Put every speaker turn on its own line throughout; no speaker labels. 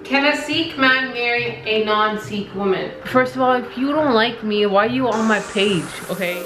Can a Sikh man marry a non-Sikh woman? First of all, if you don't like me, why are you on my page, okay?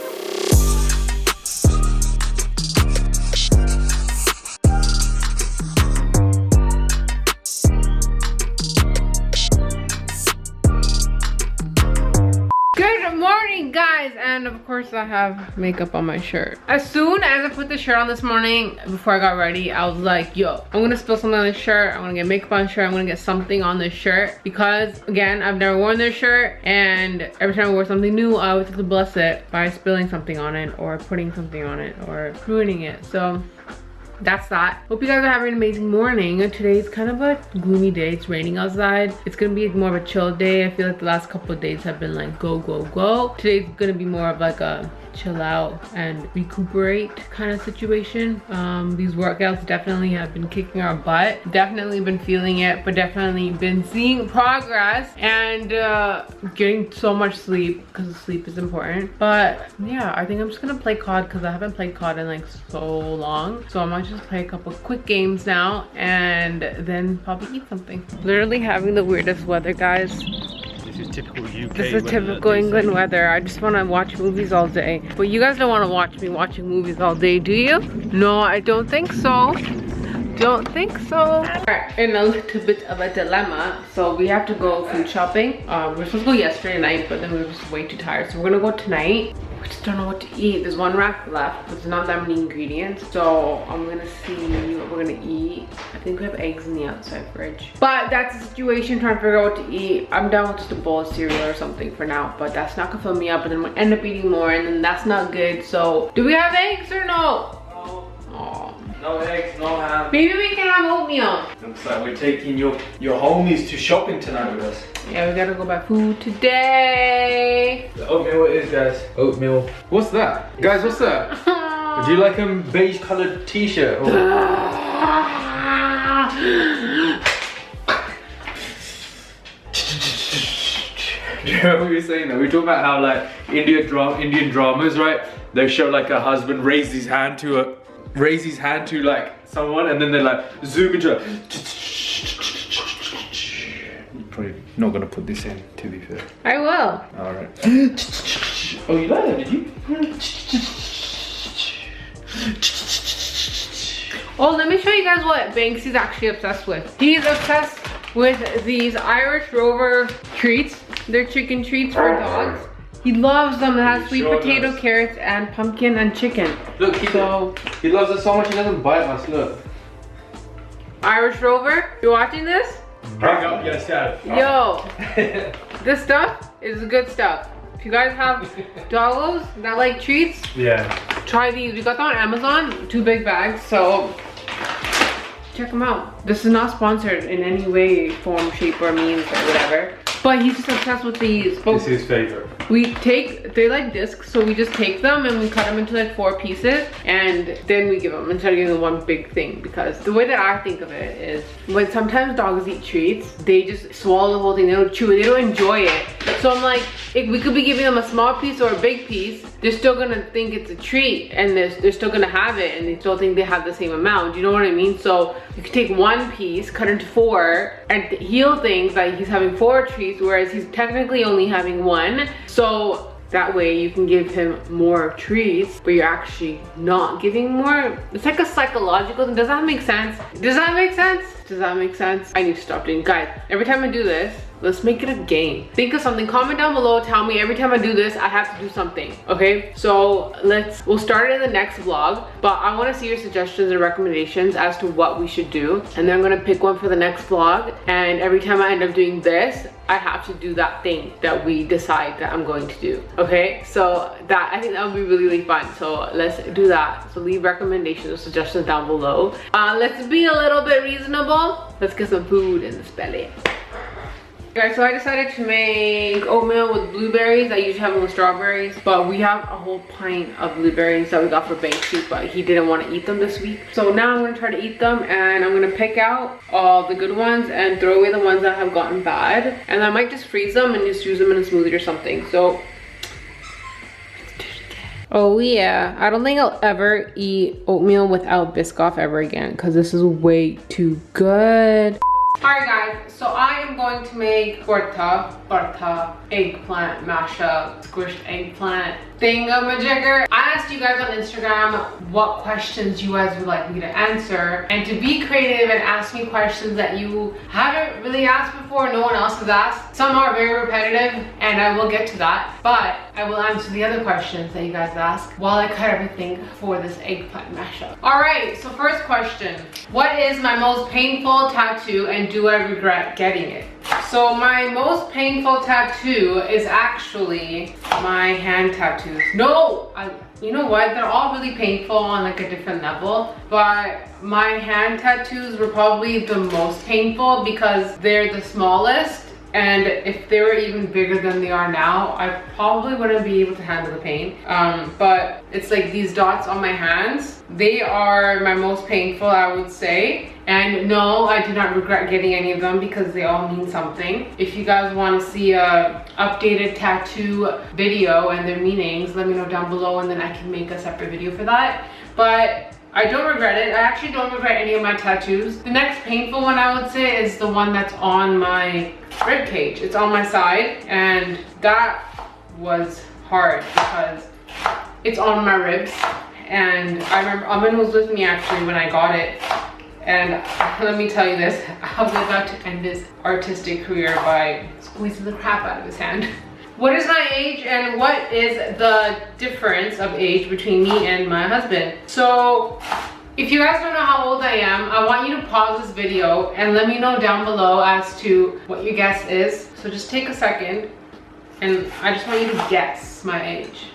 Good morning, guys, and of course I have makeup on my shirt. As soon as I put the shirt on this morning, before I got ready, I was like, yo, I'm gonna spill something on this shirt, I'm gonna get makeup on the shirt, I'm gonna get something on this shirt, because again, I've never worn this shirt, and every time I wear something new, I always have to bless it by spilling something on it, or putting something on it, or ruining it. So that's that. Hope you guys are having an amazing morning. Today's kind of a gloomy day. It's raining outside. It's gonna be more of a chill day. I feel like the last couple of days have been like go, go, go. Today's gonna be more of like a chill out and recuperate kind of situation. These workouts definitely have been kicking our butt. Definitely been feeling it, but definitely been seeing progress and getting so much sleep, because sleep is important. But yeah, I think I'm just gonna play COD because I haven't played COD in like so long. So I might just play a couple quick games now and then probably eat something. Literally having the weirdest weather, guys.
This is typical UK.
This is typical England weather. I just want to watch movies all day. But you guys don't want to watch me watching movies all day, do you? No, I don't think so. Don't think so. Alright, in a little bit of a dilemma. So we have to go food shopping. We were supposed to go yesterday night, but then we were just way too tired. So we're gonna go tonight. We just don't know what to eat. There's one rack left, but there's not that many ingredients. So I'm gonna see what we're gonna eat. I think we have eggs in the outside fridge. But that's the situation, trying to figure out what to eat. I'm down with just a bowl of cereal or something for now, but that's not gonna fill me up, and then we'll end up eating more, and then that's not good. So do we have eggs or no?
No.
Oh.
No eggs, no ham.
Maybe we can have oatmeal.
Looks like we're taking your homies to shopping tonight with us.
Yeah, we gotta go buy food today.
The oatmeal it is, guys. Oatmeal. What's that? Guys, what's that? Do you like a beige coloured t-shirt? Oh. Do you know what we were saying though? We were talking about how like Indian dramas, right? They show like a husband raise his hand to like someone, and then they like zoom into it. You're probably not gonna put this in, to be fair.
I will.
Alright. Oh, you like that, did you?
Oh, let me show you guys what Banksy's actually obsessed with. He's obsessed with these Irish Rover treats. They're chicken treats for dogs. He loves them. It has sweet potato, carrots, and pumpkin and chicken.
Look, he loves it so much he doesn't bite us, look.
Irish Rover, you watching this?
Bring up, yes, Dad.
Yo, this stuff is good stuff. If you guys have doggos that like treats,
yeah,
try these. We got them on Amazon, 2 big bags, so check them out. This is not sponsored in any way, form, shape, or means, or whatever. But he's just obsessed with these.
This is his favorite.
They're like discs, so we just take them and we cut them into like 4 pieces, and then we give them instead of giving them one big thing. Because the way that I think of it is, when sometimes dogs eat treats, they just swallow the whole thing. They don't chew it. They don't enjoy it. So I'm like, if we could be giving them a small piece or a big piece, they're still gonna think it's a treat, and they're still gonna have it, and they still think they have the same amount. You know what I mean? So you could take 1 piece, cut into 4, and he'll think that he's having 4 treats, whereas he's technically only having 1. So that way you can give him more treats, but you're actually not giving more. It's like a psychological thing. Does that make sense? Does that make sense? Does that make sense? I need to stop doing, guys, every time I do this, let's make it a game. Think of something, comment down below, tell me every time I do this, I have to do something, okay? So we'll start it in the next vlog, but I wanna see your suggestions and recommendations as to what we should do. And then I'm gonna pick one for the next vlog. And every time I end up doing this, I have to do that thing that we decide that I'm going to do, okay? So I think that would be really, really fun. So let's do that. So leave recommendations or suggestions down below. Let's be a little bit reasonable. Let's get some food in this belly. Guys, so I decided to make oatmeal with blueberries. I usually have them with strawberries, but we have a whole pint of blueberries that we got for Banksy, but he didn't want to eat them this week. So now I'm gonna try to eat them, and I'm gonna pick out all the good ones and throw away the ones that have gotten bad. And I might just freeze them and just use them in a smoothie or something. So oh yeah, I don't think I'll ever eat oatmeal without Biscoff ever again, because this is way too good. Alright guys, so I am going to make torta, eggplant mashup, squished eggplant thingamajigger. I asked you guys on Instagram what questions you guys would like me to answer, and to be creative and ask me questions that you haven't really asked before, no one else has asked. Some are very repetitive and I will get to that, but I will answer the other questions that you guys ask while I cut everything for this eggplant mashup. Alright, so first question. What is my most painful tattoo and do I regret getting it? So my most painful tattoo is actually my hand tattoos. No, you know what? They're all really painful on like a different level, but my hand tattoos were probably the most painful because they're the smallest. And if they were even bigger than they are now, I probably wouldn't be able to handle the pain. But it's like these dots on my hands. They are my most painful, I would say. And no, I do not regret getting any of them because they all mean something. If you guys want to see a updated tattoo video and their meanings, let me know down below and then I can make a separate video for that. But I don't regret it. I actually don't regret any of my tattoos. The next painful one I would say is the one that's on my rib cage. It's on my side and that was hard because it's on my ribs. And I remember Amin was with me actually when I got it. And let me tell you this, I was about to end this artistic career by squeezing the crap out of his hand. What is my age and what is the difference of age between me and my husband? So if you guys don't know how old I am, I want you to pause this video and let me know down below as to what your guess is. So just take a second and I just want you to guess my age,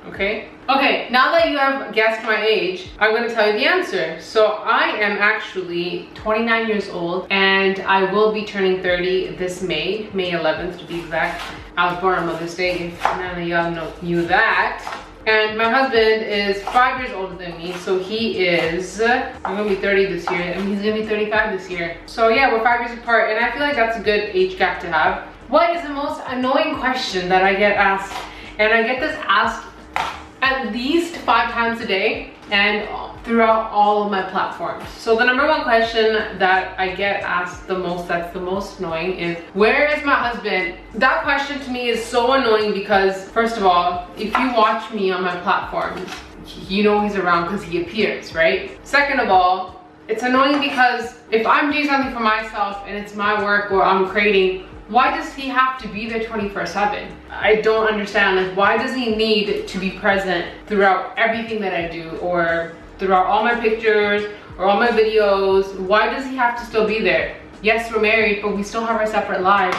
okay? Okay, now that you have guessed my age, I'm going to tell you the answer. So I am actually 29 years old and I will be turning 30 this May 11th to be exact. I was born on Mother's Day, if none of y'all knew that. And my husband is 5 years older than me, so he is, I'm gonna be 30 this year, and he's gonna be 35 this year. So yeah, we're 5 years apart, and I feel like that's a good age gap to have. What is the most annoying question that I get asked? And I get this asked at least 5 times a day, and throughout all of my platforms. So the number one question that I get asked the most, that's the most annoying, is where is my husband? That question to me is so annoying because first of all, if you watch me on my platforms, you know he's around because he appears, right? Second of all, it's annoying because if I'm doing something for myself and it's my work or I'm creating, why does he have to be there 24/7? I don't understand, like why does he need to be present throughout everything that I do or throughout all my pictures or all my videos? Why does he have to still be there? Yes, we're married, but we still have our separate lives.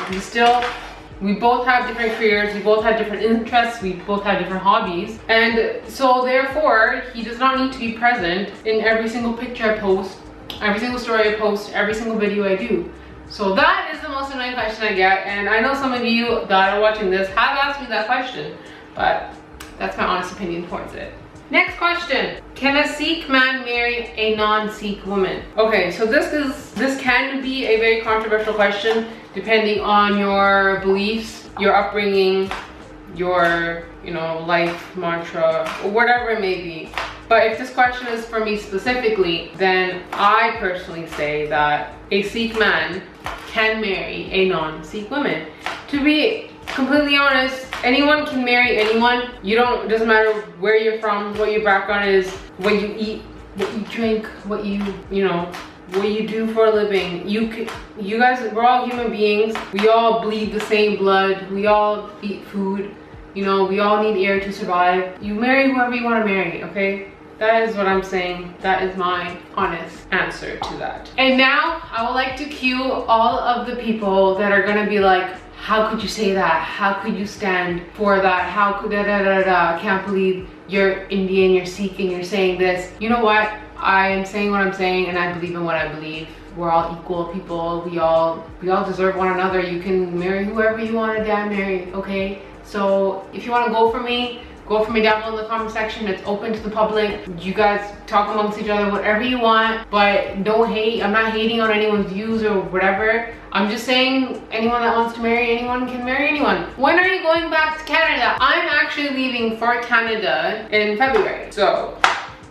We both have different careers, we both have different interests, we both have different hobbies. And so therefore, he does not need to be present in every single picture I post, every single story I post, every single video I do. So that is the most annoying question I get. And I know some of you that are watching this have asked me that question, but that's my honest opinion towards it. Next question. Can a Sikh man marry a non-Sikh woman? Okay, so this can be a very controversial question depending on your beliefs, your upbringing, your, life mantra, or whatever it may be. But if this question is for me specifically, then I personally say that a Sikh man can marry a non-Sikh woman. To be completely honest, anyone can marry anyone. It doesn't matter where you're from, what your background is, what you eat, what you drink, what you do for a living. You guys, we're all human beings. We all bleed the same blood. We all eat food. We all need air to survive. You marry whoever you want to marry, okay? That is what I'm saying. That is my honest answer to that. And now I would like to cue all of the people that are gonna be like, how could you say that? How could you stand for that? How could I can't believe you're Indian, you're Sikh, and you're saying this. You know what? I am saying what I'm saying and I believe in what I believe. We're all equal people. We all deserve one another. You can marry whoever you want to damn marry, okay? So if you want to go for me down below in the comment section. It's open to the public. You guys talk amongst each other, whatever you want, but don't hate. I'm not hating on anyone's views or whatever. I'm just saying anyone that wants to marry anyone can marry anyone. When are you going back to Canada? I'm actually leaving for Canada in February. So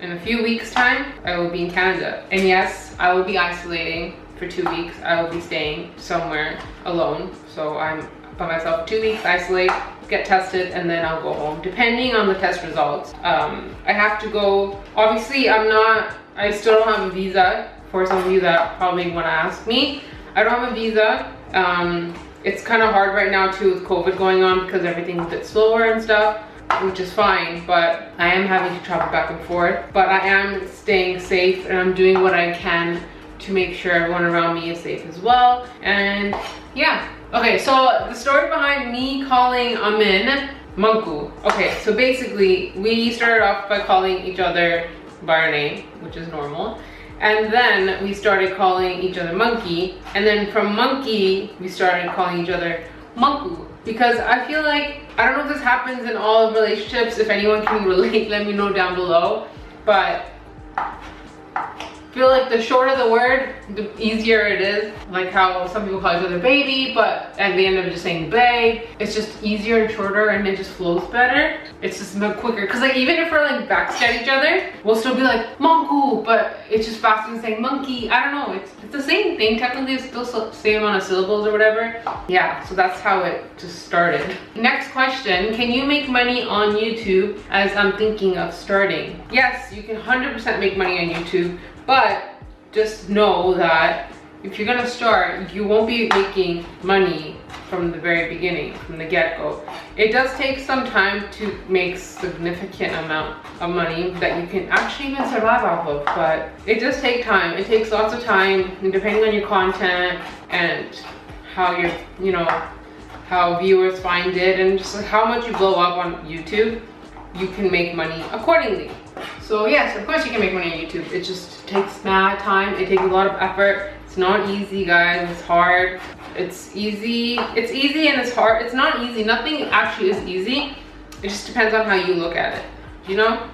in a few weeks time, I will be in Canada. And yes, I will be isolating for 2 weeks. I will be staying somewhere alone. So I'm by myself 2 weeks, isolate, get tested, and then I'll go home, depending on the test results. I have to go, obviously I still don't have a visa, for some of you that probably want to ask me. I don't have a visa. It's kind of hard right now too with COVID going on because everything's a bit slower and stuff, which is fine, but I am having to travel back and forth. But I am staying safe and I'm doing what I can to make sure everyone around me is safe as well. And yeah. Okay, so the story behind me calling Amin Manku. Okay, so basically we started off by calling each other by our name, which is normal. And then we started calling each other monkey. And then from monkey, we started calling each other Manku. Because I feel like, I don't know if this happens in all relationships. If anyone can relate, let me know down below. But I feel like the shorter the word, the easier it is. Like how some people call each other baby, but at the end of just saying babe, it's just easier and shorter and it just flows better. It's just much quicker. Cause like even if we're like backstab each other, we'll still be like Monku, but it's just faster than saying monkey. I don't know, it's the same thing. Technically it's still the same amount of syllables or whatever. Yeah, so that's how it just started. Next question, can you make money on YouTube as I'm thinking of starting? Yes, you can 100% make money on YouTube. But just know that if you're gonna start, you won't be making money from the very beginning, from the get-go. It does take some time to make significant amount of money that you can actually even survive off of, but it does take time. It takes lots of time, and depending on your content and how how viewers find it, and just like how much you blow up on YouTube, you can make money accordingly. So yes, of course you can make money on YouTube. It just takes mad time. It takes a lot of effort. It's not easy, guys. It's hard. It's easy and it's hard. It's not easy. Nothing actually is easy. It just depends on how you look at it, you know?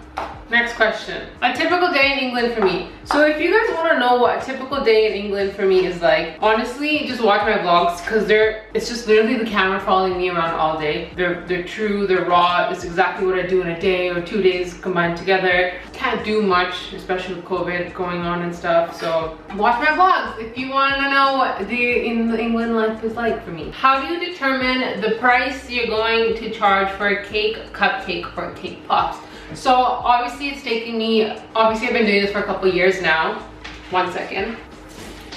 Next question. A typical day in England for me. So if you guys want to know what a typical day in England for me is like, honestly, just watch my vlogs because it's just literally the camera following me around all day. They're true, they're raw. It's exactly what I do in a day or 2 days combined together. Can't do much, especially with COVID going on and stuff. So watch my vlogs if you want to know what the England life is like for me. How do you determine the price you're going to charge for a cake, cupcake, or cake pops? So obviously it's taking me, obviously I've been doing this for a couple years now. 1 second.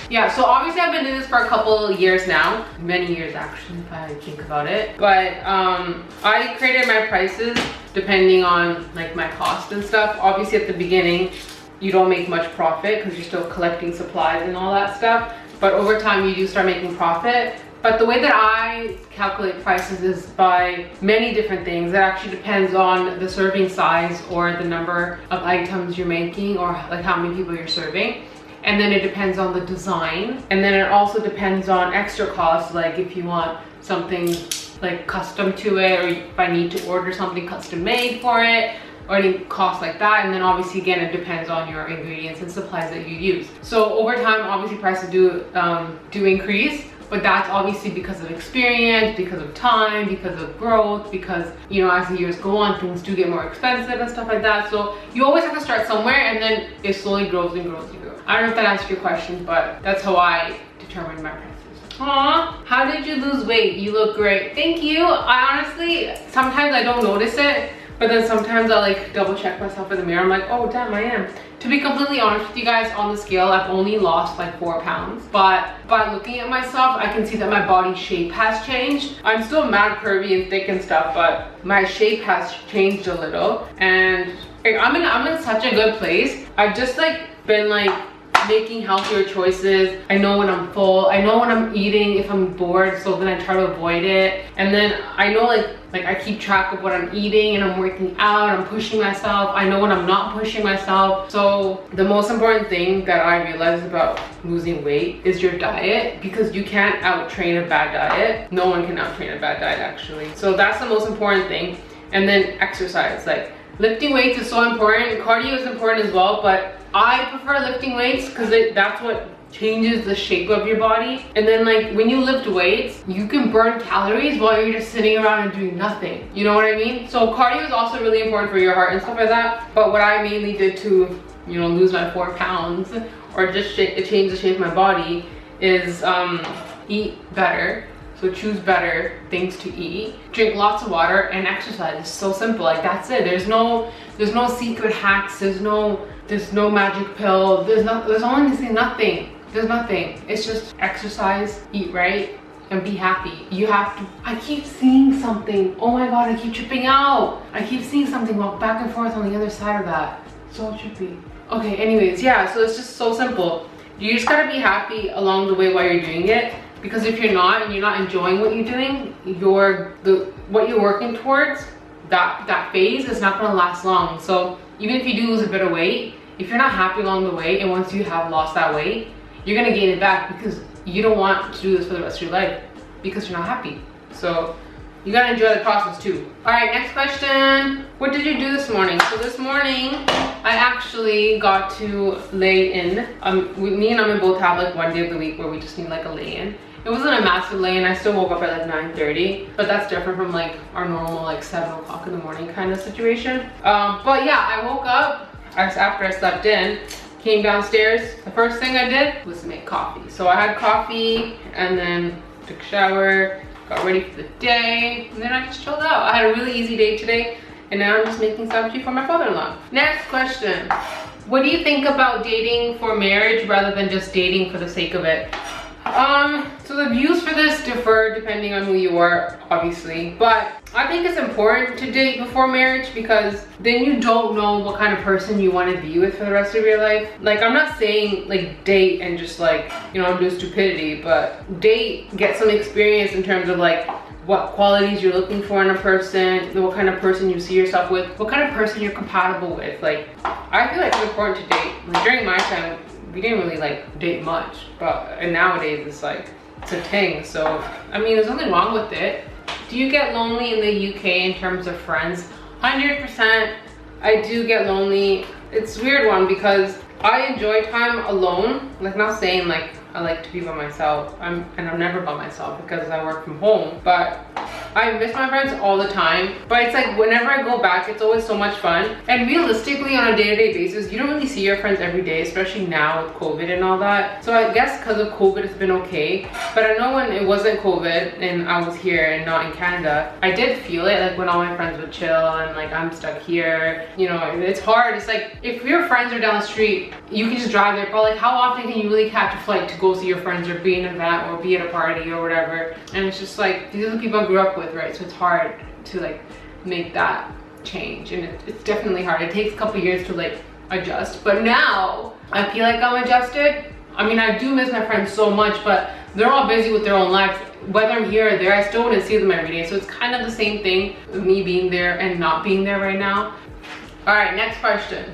Yeah, so obviously I've been doing this for a couple years now. Many years actually, if I think about it. But I created my prices depending on like my cost and stuff. Obviously at the beginning, you don't make much profit because you're still collecting supplies and all that stuff. But over time you do start making profit. But the way that I calculate prices is by many different things. It actually depends on the serving size or the number of items you're making or like how many people you're serving. And then it depends on the design. And then it also depends on extra costs, like if you want something like custom to it, or if I need to order something custom made for it, or any cost like that. And then obviously again, it depends on your ingredients and supplies that you use. So over time, obviously prices do increase. But that's obviously because of experience, because of time, because of growth, because, you know, as the years go on, things do get more expensive and stuff like that. So you always have to start somewhere and then it slowly grows and grows and grows. I don't know if that answers your question, but that's how I determine my prices. Aww, how did you lose weight? You look great. Thank you. I honestly, sometimes I don't notice it, but then sometimes I like double check myself in the mirror. I'm like, oh damn, I am. To be completely honest with you guys, on the scale, I've only lost like 4 pounds. But by looking at myself, I can see that my body shape has changed. I'm still mad curvy and thick and stuff, but my shape has changed a little. And like, I'm in such a good place. I've just like been like making healthier choices. I know when I'm full. I know when I'm eating if I'm bored, so then I try to avoid it. And then I know like I keep track of what I'm eating and I'm working out, I'm pushing myself. I know when I'm not pushing myself. So the most important thing that I realized about losing weight is your diet, because you can't out-train a bad diet. No one can out-train a bad diet actually. So that's the most important thing. And then exercise, like lifting weights is so important. Cardio is important as well, but I prefer lifting weights because that's what changes the shape of your body. And then like when you lift weights, you can burn calories while you're just sitting around and doing nothing. You know what I mean? So cardio is also really important for your heart and stuff like that. But what I mainly did to, you know, lose my 4 pounds or just change the shape of my body is eat better. So choose better things to eat. Drink lots of water and exercise. It's so simple. Like that's it. There's no secret hacks. There's no magic pill. There's honestly nothing. There's nothing. It's just exercise, eat right, and be happy. You have to. I keep seeing something. Oh my god, I keep tripping out. I keep seeing something walk back and forth on the other side of that. So trippy. Okay, anyways, yeah, so it's just so simple. You just gotta be happy along the way while you're doing it. Because if you're not and you're not enjoying what you're doing, what you're working towards, that phase is not gonna last long. So even if you do lose a bit of weight, if you're not happy along the way, and once you have lost that weight, you're gonna gain it back because you don't want to do this for the rest of your life because you're not happy. So you gotta enjoy the process too. All right, next question. What did you do this morning? So this morning, I actually got to lay in. Me and Amin both have like one day of the week where we just need like a lay-in. It wasn't a massive lay-in. I still woke up at like 9:30, but that's different from like our normal like 7 o'clock in the morning kind of situation. But yeah, I woke up after I slept in, came downstairs. The first thing I did was make coffee. So I had coffee and then took a shower, got ready for the day, and then I just chilled out. I had a really easy day today, and now I'm just making sabji for my father-in-law. Next question. What do you think about dating for marriage rather than just dating for the sake of it? So the views for this differ depending on who you are, obviously, but I think it's important to date before marriage because then you don't know what kind of person you want to be with for the rest of your life. Like, I'm not saying like date and just like, you know, do stupidity, but date, get some experience in terms of like what qualities you're looking for in a person, what kind of person you see yourself with, what kind of person you're compatible with. Like, I feel like it's important to date. Like, during my time, we didn't really like date much, and nowadays it's like, it's a thing. So, I mean, there's nothing wrong with it. Do you get lonely in the UK in terms of friends? 100%, I do get lonely. It's a weird one because I enjoy time alone. Like, not saying like I like to be by myself. I'm never by myself because I work from home, but I miss my friends all the time. But it's like whenever I go back, it's always so much fun. And realistically, on a day-to-day basis, you don't really see your friends every day, especially now with COVID and all that. So I guess because of COVID, it's been okay. But I know when it wasn't COVID and I was here and not in Canada, I did feel it, like when all my friends would chill and like I'm stuck here. You know, it's hard. It's like if your friends are down the street, you can just drive there, but like how often can you really catch a flight to go see your friends or be in an event or be at a party or whatever? And it's just like, these are the people I grew up with, right? So it's hard to like make that change, and it's definitely hard. It takes a couple years to like adjust, but now I feel like I'm adjusted. I mean, I do miss my friends so much, but they're all busy with their own lives. Whether I'm here or there, I still wouldn't see them every day. So it's kind of the same thing with me being there and not being there right now. All right, next question.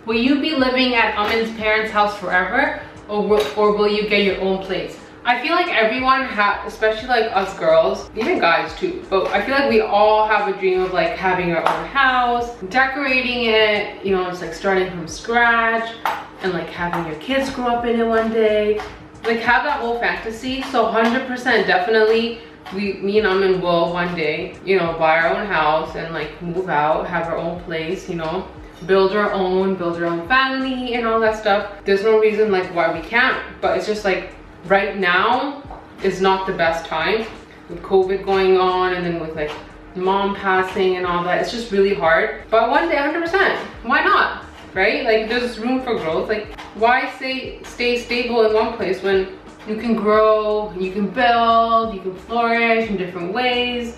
Will you be living at Amin's parents' house forever, or will you get your own place? I feel like everyone especially like us girls, even guys too, but I feel like we all have a dream of like having our own house, decorating it, you know, it's like starting from scratch, and like having your kids grow up in it one day, like have that whole fantasy. So 100% definitely me and Amin will one day, you know, buy our own house and like move out, have our own place, you know, build our own family and all that stuff. There's no reason like why we can't, but it's just like right now is not the best time with COVID going on, and then with like mom passing and all that. It's just really hard, but one day 100%, why not, right? Like, there's room for growth. Like, why stay stable in one place when you can grow, you can build, you can flourish in different ways,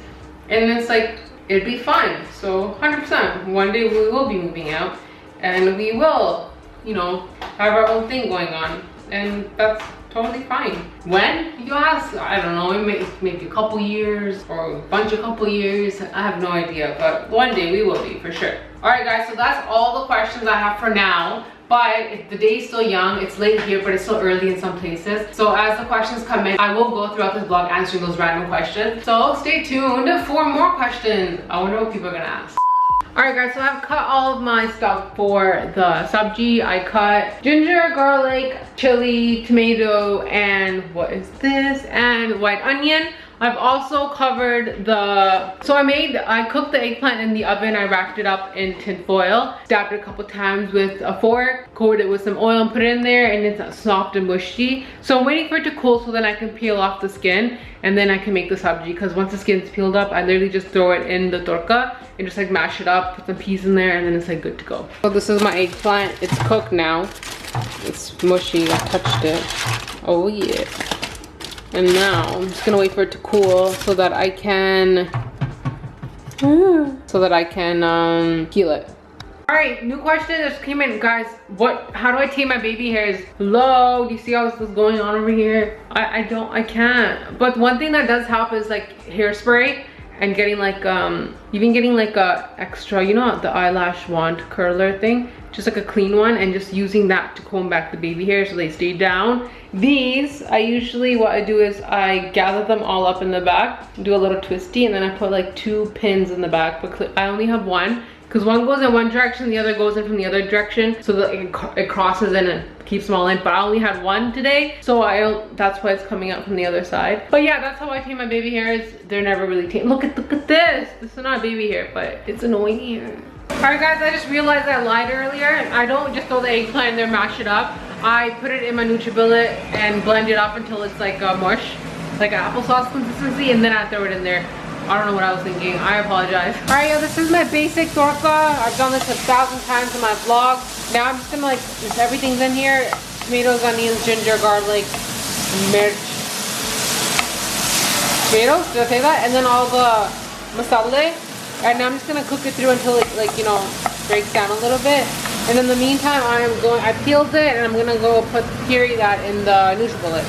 and it's like, it'd be fun. So 100%, one day we will be moving out and we will, you know, have our own thing going on, and that's totally fine. When, you ask? I don't know, maybe a couple years or a bunch of couple years. I have no idea, but one day we will be for sure. All right guys, so that's all the questions I have for now. But the day is still young, it's late here, but it's still early in some places. So as the questions come in, I will go throughout this vlog answering those random questions. So stay tuned for more questions. I wonder what people are gonna ask. Alright guys, so I've cut all of my stuff for the sabji. I cut ginger, garlic, chili, tomato, and what is this? And white onion. I've also covered I cooked the eggplant in the oven. I wrapped it up in tin foil, dabbed it a couple times with a fork, coated it with some oil and put it in there, and it's soft and mushy. So I'm waiting for it to cool so then I can peel off the skin and then I can make the sabji, because once the skin's peeled up, I literally just throw it in the torka and just like mash it up, put some peas in there, and then it's like good to go. So this is my eggplant. It's cooked now. It's mushy, I touched it. Oh yeah. And now I'm just gonna wait for it to cool so that I can peel it. All right, new question just came in, guys. How do I tame my baby hairs? Hello, do you see how this is going on over here? I can't. But one thing that does help is like hairspray and getting like even getting like a extra, you know, the eyelash wand curler thing, just like a clean one, and just using that to comb back the baby hair so they stay down. These, what I do is I gather them all up in the back, do a little twisty, and then I put like 2 pins in the back, but I only have one, because one goes in one direction, the other goes in from the other direction, so that it crosses in and keeps them all in. But I only had one today, so that's why it's coming out from the other side. But yeah, that's how I tame my baby hairs. They're never really tamed. Look at this. This is not baby hair, but it's annoying here. Alright guys, I just realized I lied earlier. I don't just throw the eggplant in there, mash it up. I put it in my NutriBullet and blend it up until it's like a mush, like an applesauce consistency, and then I throw it in there. I don't know what I was thinking. I apologize. Alright, yo, this is my basic torka. I've done this 1,000 times in my vlog. Now I'm just gonna like, everything's in here. Tomatoes, onions, ginger, garlic, mirch. Tomatoes, did I say that? And then all the masala. And now I'm just gonna cook it through until it, like, you know, breaks down a little bit. And in the meantime, I peeled it and I'm gonna go puree that in the NutriBullet.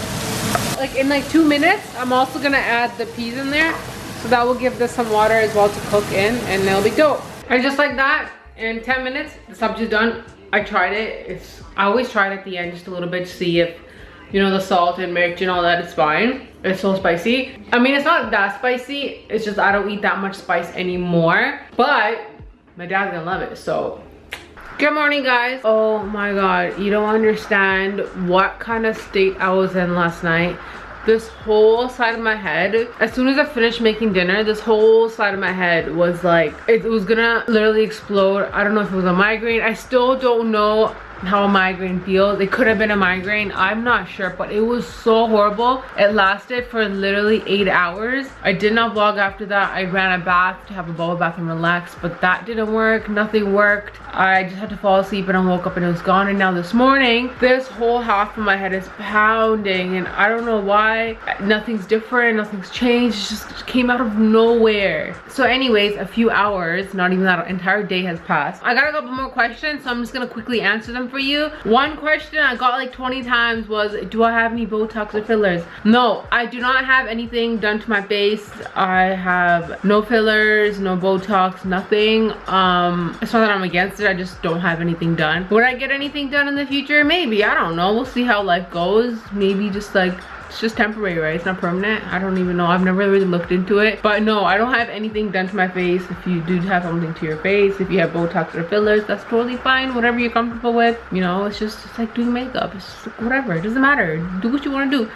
Like in like 2 minutes, I'm also gonna add the peas in there. So that will give this some water as well to cook in, and it'll be dope. And just like that, in 10 minutes, the sabji's done. I tried it. I always try it at the end just a little bit to see if, you know, the salt and mirch and all that is fine. It's so spicy. I mean, it's not that spicy. It's just I don't eat that much spice anymore. But my dad's gonna love it, so. Good morning, guys. Oh my God, you don't understand what kind of state I was in last night. This whole side of my head, as soon as I finished making dinner, this whole side of my head was like, it was gonna literally explode. I don't know if it was a migraine. I still don't know how a migraine feels. It could have been a migraine, I'm not sure, but it was so horrible. It lasted for literally 8 hours. I did not vlog after that. I ran a bath to have a bubble bath and relax, but that didn't work. Nothing worked. I just had to fall asleep and I woke up and it was gone. And now this morning, this whole half of my head is pounding and I don't know why. Nothing's different, nothing's changed. It just came out of nowhere. So anyways, a few hours, not even that entire day has passed. I got a couple more questions, so I'm just gonna quickly answer them for you. One question I got like 20 times was, do I have any Botox or fillers? No, I do not have anything done to my face. I have no fillers, no Botox, nothing. It's not that I'm against it, I just don't have anything done. Would I get anything done in the future? Maybe, I don't know. We'll see how life goes. Maybe just like, it's just temporary, right? It's not permanent. I don't even know. I've never really looked into it. But no, I don't have anything done to my face. If you do have something to your face, if you have Botox or fillers, that's totally fine. Whatever you're comfortable with. You know, it's like doing makeup. It's just like whatever. It doesn't matter. Do what you want to do.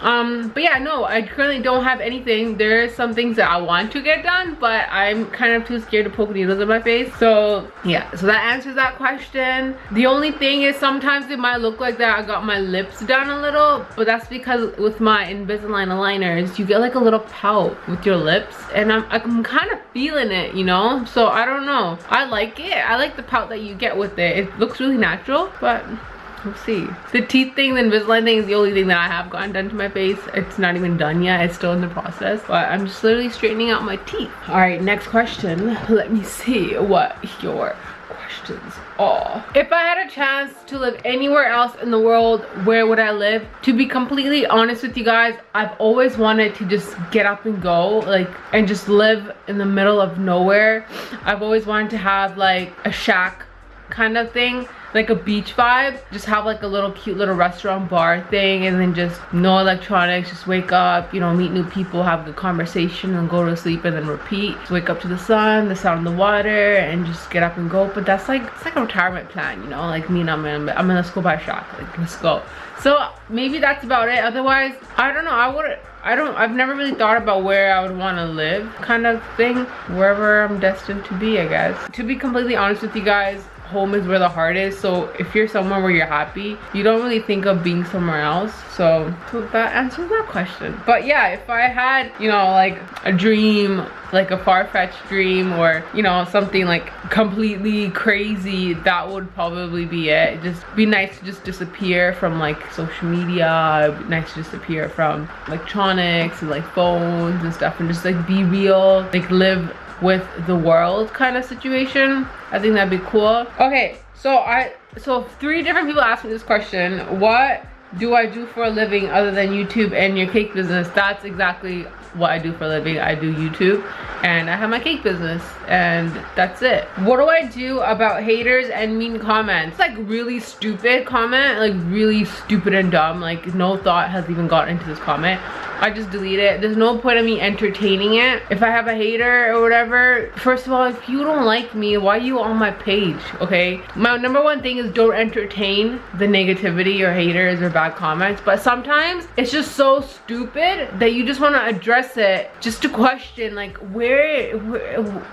But yeah, no, I currently don't have anything. There's some things that I want to get done, but I'm kind of too scared to poke needles in my face. So yeah, so that answers that question. The only thing is sometimes it might look like that I got my lips done a little, but that's because with my Invisalign aligners, you get like a little pout with your lips, and I'm kind of feeling it, you know? So I don't know. I like it. I like the pout that you get with it. It looks really natural, but we'll see. The teeth thing, the Invisalign thing is the only thing that I have gotten done to my face. It's not even done yet. It's still in the process, but I'm just literally straightening out my teeth. All right, next question. Let me see what your questions are. If I had a chance to live anywhere else in the world, where would I live? To be completely honest with you guys, I've always wanted to just get up and go, like, and just live in the middle of nowhere. I've always wanted to have like a shack kind of thing, like a beach vibe. Just have like a little cute little restaurant bar thing, and then just no electronics, just wake up, you know, meet new people, have a good conversation, and go to sleep, and then repeat. Just wake up to the sun, the sound of the water, and just get up and go. But that's like, it's like a retirement plan, you know, like me and I'm gonna let's go buy a shack, like let's go. So maybe that's about it. Otherwise, I don't know, I've never really thought about where I would want to live, kind of thing. Wherever I'm destined to be, I guess. To be completely honest with you guys, home is where the heart is. So if you're somewhere where you're happy, you don't really think of being somewhere else. So that answers that question. But yeah, if I had, you know, like a dream, like a far-fetched dream, or, you know, something like completely crazy, that would probably be it. Just be nice to just disappear from like social media, nice to disappear from electronics and like phones and stuff, and just like be real, like live with the world kind of situation. I think that'd be cool. Okay, so 3 different people asked me this question. What do I do for a living other than YouTube and your cake business? That's exactly what I do for a living. I do YouTube and I have my cake business, and that's it. What do I do about haters and mean comments? Like really stupid comment, like really stupid and dumb, like no thought has even gotten into this comment. I just delete it. There's no point in me entertaining it. If I have a hater or whatever, first of all, if you don't like me, why are you on my page, okay? My number one thing is don't entertain the negativity or haters or bad comments. But sometimes it's just so stupid that you just want to address it, just to question, like, where,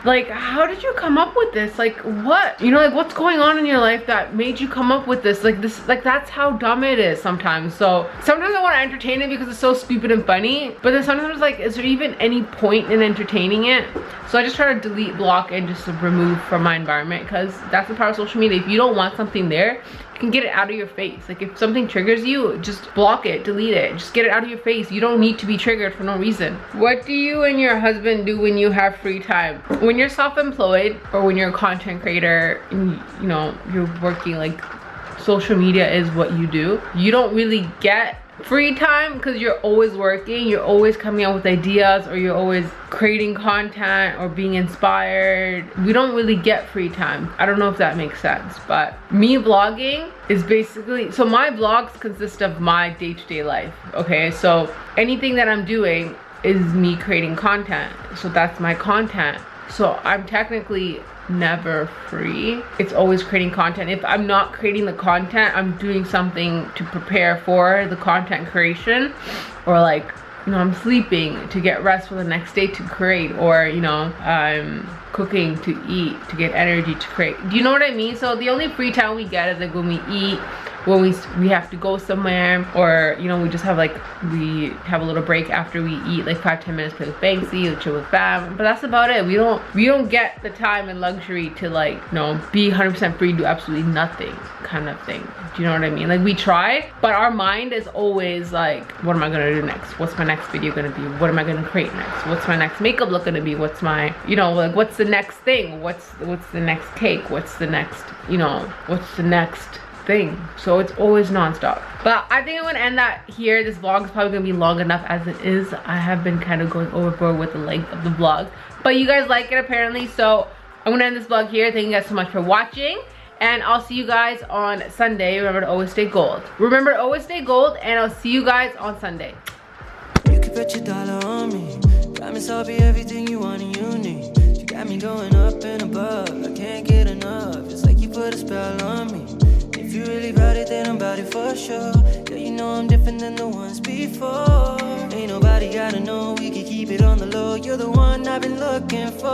like, how did you come up with this? Like, what? You know, like, what's going on in your life that made you come up with this? Like, that's how dumb it is sometimes. So sometimes I want to entertain it because it's so stupid and funny. But then sometimes, like, is there even any point in entertaining it? So I just try to delete, block, and just remove from my environment, because that's the power of social media. If you don't want something there, you can get it out of your face. Like, if something triggers you, just block it, delete it, just get it out of your face. You don't need to be triggered for no reason. What do you and your husband do when you have free time? When you're self-employed, or when you're a content creator and, you know, you're working, like, social media is what you do, you don't really get free time because you're always working, you're always coming up with ideas, or you're always creating content or being inspired. We don't really get free time. I don't know if that makes sense, but me vlogging is basically, so my vlogs consist of my day-to-day life, okay? So anything that I'm doing is me creating content, so that's my content. So I'm technically never free. It's always creating content. If I'm not creating the content, I'm doing something to prepare for the content creation, or like, you know, I'm sleeping to get rest for the next day to create, or, you know, I'm cooking to eat to get energy to create. Do you know what I mean? So the only free time we get is like when we eat, when we have to go somewhere, or, you know, we just have like, we have a little break after we eat, like 5-10 minutes, play with Banksy, or chill with fam. But that's about it. We don't get the time and luxury to, like, you know, be 100% free, do absolutely nothing kind of thing. Do you know what I mean? Like, we try, but our mind is always like, what am I gonna do next? What's my next video gonna be? What am I gonna create next? What's my next makeup look gonna be? What's my, you know, like, what's the next thing? What's the next cake? What's the next, you know, what's the next thing? So it's always non-stop. But I think I'm gonna end that here. This vlog is probably gonna be long enough as it is. I have been kind of going overboard with the length of the vlog, but you guys like it apparently, so I'm gonna end this vlog here. Thank you guys so much for watching, and I'll see you guys on Sunday. Remember to always stay gold. Remember to always stay gold, and I'll see you guys on Sunday.
You can put your dollar on me. Promise I'll be everything you want and you need. You got me going up and above. I can't get enough. It's like you put a spell on me. If you really about it, then I'm about it for sure. Yeah, you know I'm different than the ones before. Ain't nobody gotta know, we can keep it on the low. You're the one I've been looking for.